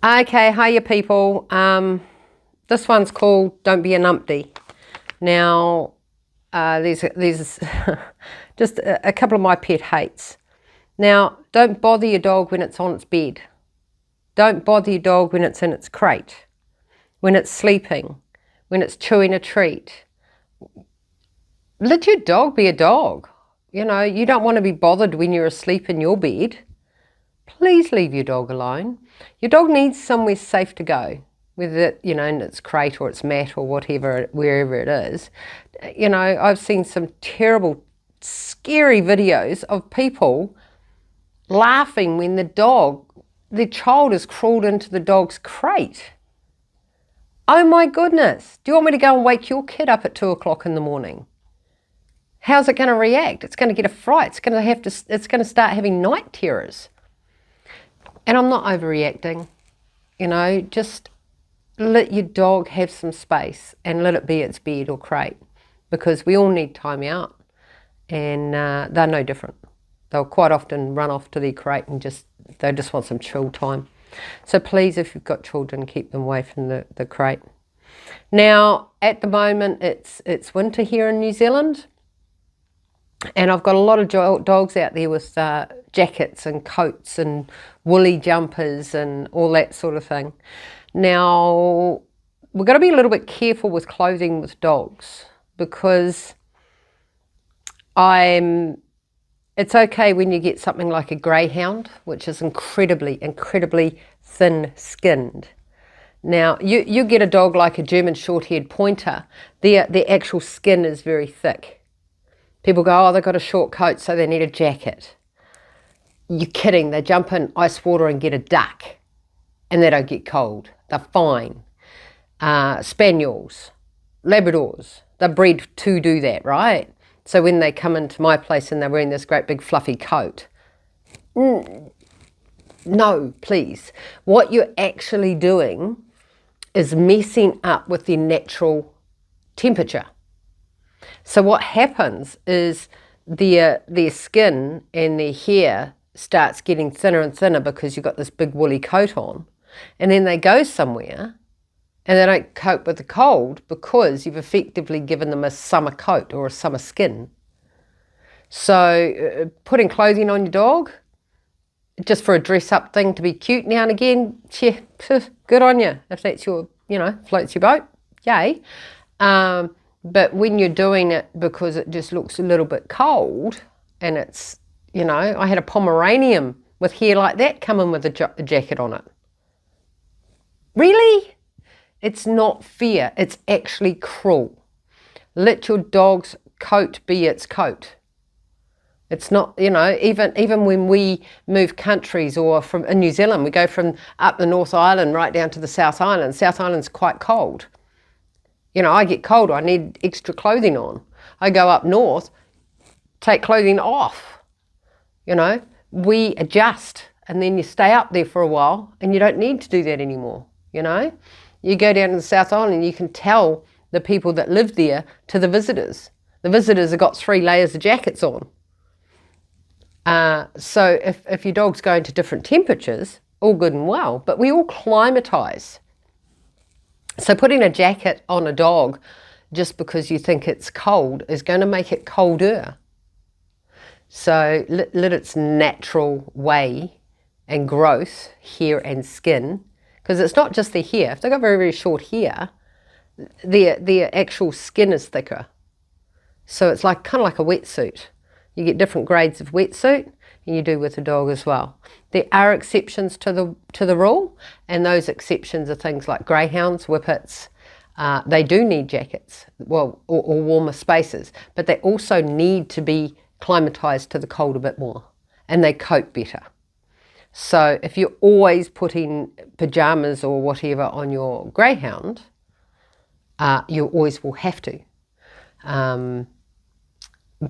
Okay, hiya people. This one's called Don't Be a Numpty. Now, these just a couple of my pet hates. Now, don't bother your dog when it's on its bed. Don't bother your dog when it's in its crate, when it's sleeping, when it's chewing a treat. Let your dog be a dog. You know, you don't want to be bothered when you're asleep in your bed. Please leave your dog alone. Your dog needs somewhere safe to go, whether it, in its crate or its mat or whatever, wherever it is. You know, I've seen some terrible, scary videos of people laughing when the child has crawled into the dog's crate. Oh my goodness. Do you want me to go and wake your kid up at 2 o'clock in the morning? How's it going to react? It's going to get a fright. It's going to start having night terrors. And I'm not overreacting, just let your dog have some space and let it be its bed or crate, because we all need time out, and they're no different. They'll quite often run off to their crate and they just want some chill time. So please, if you've got children, keep them away from the crate. Now, at the moment, it's winter here in New Zealand. And I've got a lot of dogs out there with jackets and coats and woolly jumpers and all that sort of thing. Now, we've got to be a little bit careful with clothing with dogs, because it's okay when you get something like a greyhound, which is incredibly thin-skinned. Now, you get a dog like a German short-haired pointer, the actual skin is very thick. People go, oh, they've got a short coat, so they need a jacket. You're kidding. They jump in ice water and get a duck, and they don't get cold. They're fine. Spaniels, Labradors, they're bred to do that, right? So when they come into my place and they're wearing this great big fluffy coat, no, please. What you're actually doing is messing up with their natural temperature. So what happens is their skin and their hair starts getting thinner and thinner because you've got this big woolly coat on, and then they go somewhere and they don't cope with the cold because you've effectively given them a summer coat or a summer skin. So putting clothing on your dog just for a dress-up thing to be cute now and again, good on you. If that's your, floats your boat, yay. But when you're doing it because it just looks a little bit cold, and it's, I had a Pomeranian with hair like that come in with a jacket on it. Really? It's not fair. It's actually cruel. Let your dog's coat be its coat. It's not, even when we move countries, or in New Zealand, we go from up the North Island right down to the South Island. South Island's quite cold. I get cold, I need extra clothing on. I go up north, take clothing off. We adjust, and then you stay up there for a while and you don't need to do that anymore. You go down to the South Island and you can tell the people that live there to the visitors. The visitors have got 3 layers of jackets on. So if your dog's going to different temperatures, all good and well, but we all climatise. So putting a jacket on a dog just because you think it's cold is going to make it colder. So let its natural way and growth, hair and skin, because it's not just the hair. If they've got very, very short hair, their actual skin is thicker. So it's kind of like a wetsuit. You get different grades of wetsuit, and you do with a dog as well. There are exceptions to the rule, and those exceptions are things like greyhounds, whippets. They do need jackets, or warmer spaces, but they also need to be climatised to the cold a bit more, and they cope better. So if you're always putting pyjamas or whatever on your greyhound, you always will have to.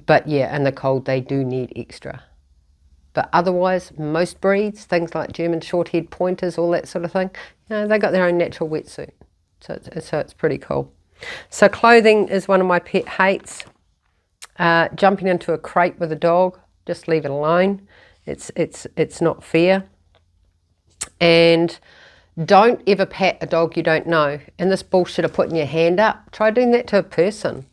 But yeah, in the cold they do need extra. But otherwise, most breeds, things like German short-haired pointers, all that sort of thing, they got their own natural wetsuit. So it's pretty cool. So clothing is one of my pet hates. Jumping into a crate with a dog, just leave it alone. It's not fair. And Don't ever pat a dog you don't know. And this bullshit of putting your hand up, try doing that to a person.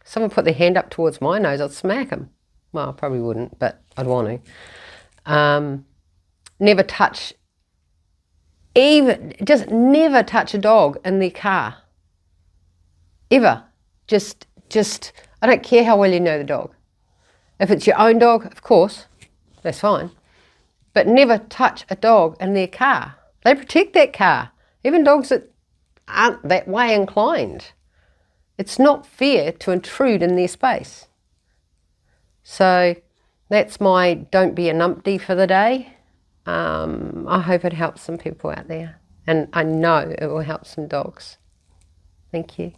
Someone put their hand up towards my nose, I'd smack them. Well, I probably wouldn't, but I'd want to. Never touch, just never touch a dog in their car. Ever. Just, I don't care how well you know the dog. If it's your own dog, of course, that's fine. But never touch a dog in their car. They protect that car. Even dogs that aren't that way inclined. It's not fair to intrude in their space. So that's my don't be a numpty for the day. I hope it helps some people out there. And I know it will help some dogs. Thank you.